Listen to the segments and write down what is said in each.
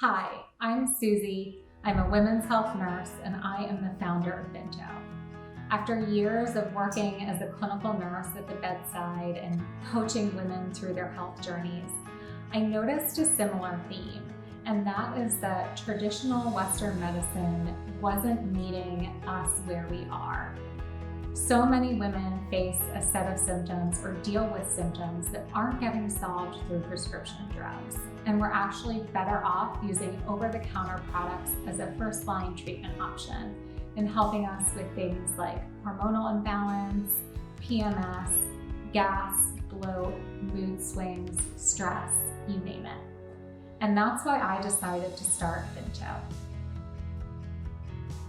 Hi, I'm Susie. I'm a women's health nurse and I am the founder of BINTO. After years of working as a clinical nurse at the bedside and coaching women through their health journeys, I noticed a similar theme, and that is that traditional Western medicine wasn't meeting us where we are. So many women face a set of symptoms or deal with symptoms that aren't getting solved through prescription drugs. And we're actually better off using over-the-counter products as a first-line treatment option in helping us with things like hormonal imbalance, PMS, gas, bloat, mood swings, stress, you name it. And that's why I decided to start BINTO.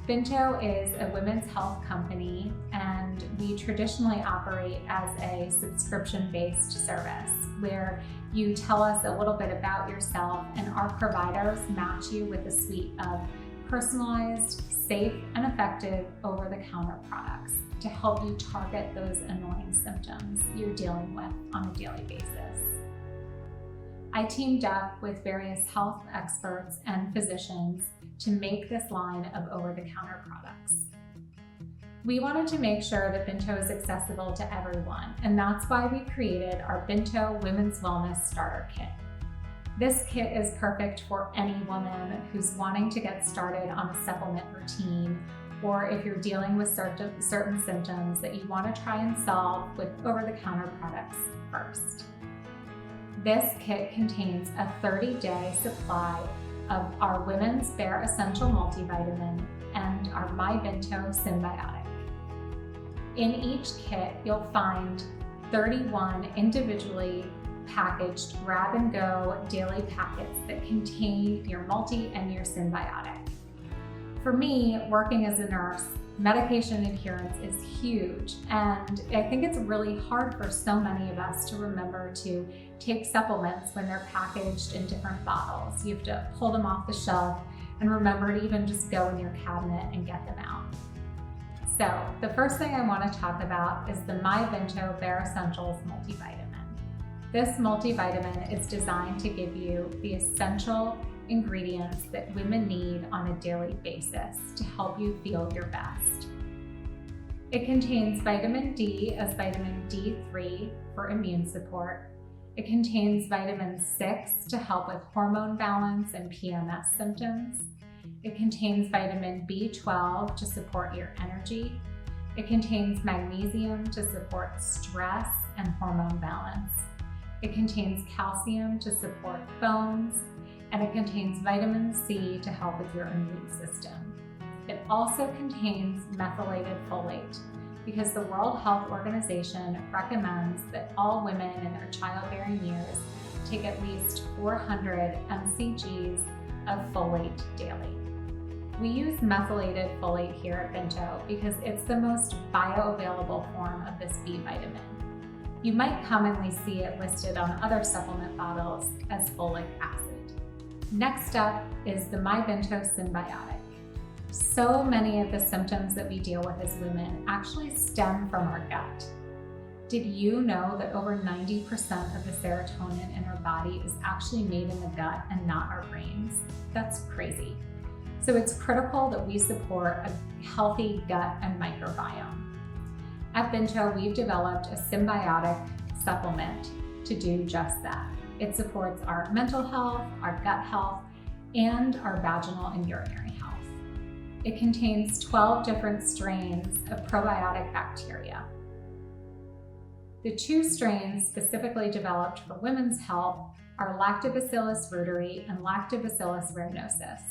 BINTO is a women's health company, and we traditionally operate as a subscription-based service where you tell us a little bit about yourself and our providers match you with a suite of personalized, safe, and effective over-the-counter products to help you target those annoying symptoms you're dealing with on a daily basis. I teamed up with various health experts and physicians to make this line of over-the-counter products. We wanted to make sure that BINTO is accessible to everyone, and that's why we created our BINTO Women's Wellness Starter Kit. This kit is perfect for any woman who's wanting to get started on a supplement routine, or if you're dealing with certain symptoms that you want to try and solve with over-the-counter products first. This kit contains a 30-day supply of our Women's Bare Essential multivitamin and our BINTO symbiotic. In each kit, you'll find 31 individually packaged grab-and-go daily packets that contain your multi and your symbiotic. For me, working as a nurse, medication adherence is huge, and I think it's really hard for so many of us to remember to take supplements when they're packaged in different bottles. You have to pull them off the shelf and remember to even just go in your cabinet and get them out. So the first thing I want to talk about is the BINTO Bare Essentials multivitamin. This multivitamin is designed to give you the essential ingredients that women need on a daily basis to help you feel your best. It contains vitamin D as vitamin D3 for immune support. It contains vitamin 6 to help with hormone balance and PMS symptoms. It contains vitamin B12 to support your energy. It contains magnesium to support stress and hormone balance. It contains calcium to support bones, and it contains vitamin C to help with your immune system. It also contains methylated folate because the World Health Organization recommends that all women in their childbearing years take at least 400 mcgs of folate daily. We use methylated folate here at BINTO because it's the most bioavailable form of this B vitamin. You might commonly see it listed on other supplement bottles as folic acid. Next up is the BINTO symbiotic. So many of the symptoms that we deal with as women actually stem from our gut. Did you know that over 90% of the serotonin in our body is actually made in the gut and not our brains? That's crazy. So it's critical that we support a healthy gut and microbiome. At BINTO, we've developed a symbiotic supplement to do just that. It supports our mental health, our gut health, and our vaginal and urinary health. It contains 12 different strains of probiotic bacteria. The 2 strains specifically developed for women's health are Lactobacillus reuteri and Lactobacillus rhamnosus.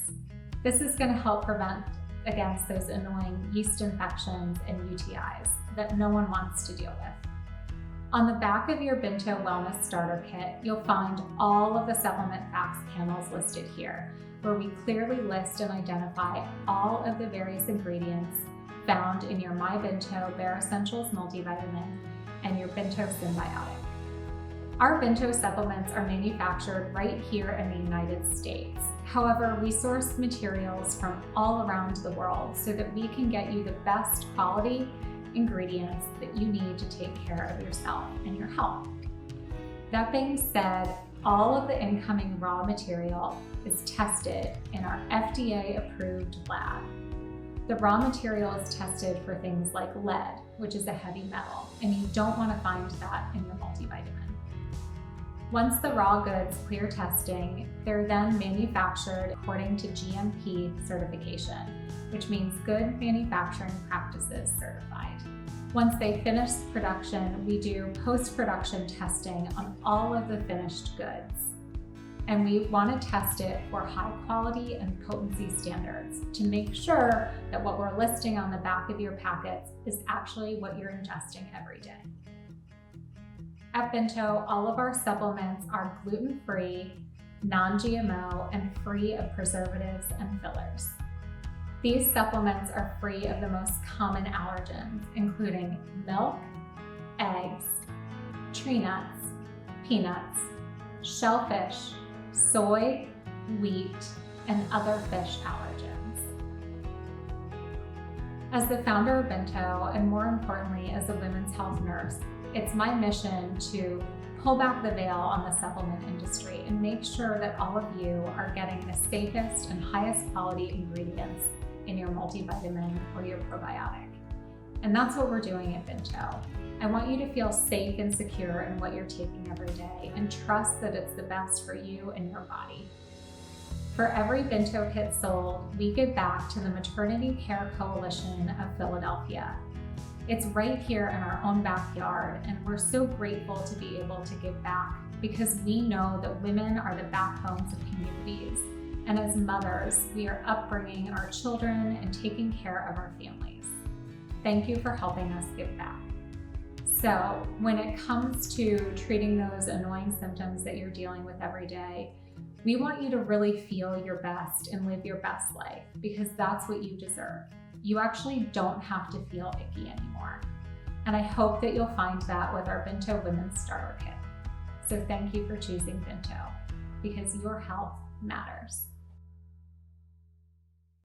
This is going to help prevent against those annoying yeast infections and UTIs that no one wants to deal with. On the back of your BINTO Wellness Starter Kit, you'll find all of the supplement facts panels listed here, where we clearly list and identify all of the various ingredients found in your BINTO Bare Essentials multivitamin and your BINTO symbiotic. Our BINTO supplements are manufactured right here in the United States. However, we source materials from all around the world so that we can get you the best quality ingredients that you need to take care of yourself and your health. That being said, all of the incoming raw material is tested in our FDA-approved lab. The raw material is tested for things like lead, which is a heavy metal, and you don't want to find that in your multivitamin. Once the raw goods clear testing, they're then manufactured according to GMP certification, which means Good Manufacturing Practices certified. Once they finish production, we do post-production testing on all of the finished goods. And we want to test it for high quality and potency standards to make sure that what we're listing on the back of your packets is actually what you're ingesting every day. At BINTO, all of our supplements are gluten-free, non-GMO, and free of preservatives and fillers. These supplements are free of the most common allergens, including milk, eggs, tree nuts, peanuts, shellfish, soy, wheat, and other fish allergens. As the founder of BINTO, and more importantly, as a women's health nurse, it's my mission to pull back the veil on the supplement industry and make sure that all of you are getting the safest and highest quality ingredients in your multivitamin or your probiotic. And that's what we're doing at BINTO. I want you to feel safe and secure in what you're taking every day and trust that it's the best for you and your body. For every BINTO kit sold, we give back to the Maternity Care Coalition of Philadelphia. It's right here in our own backyard, and we're so grateful to be able to give back because we know that women are the backbones of communities. And as mothers, we are upbringing our children and taking care of our families. Thank you for helping us give back. So when it comes to treating those annoying symptoms that you're dealing with every day, we want you to really feel your best and live your best life because that's what you deserve. You actually don't have to feel icky anymore. And I hope that you'll find that with our BINTO Women's Starter Kit. So thank you for choosing BINTO because your health matters.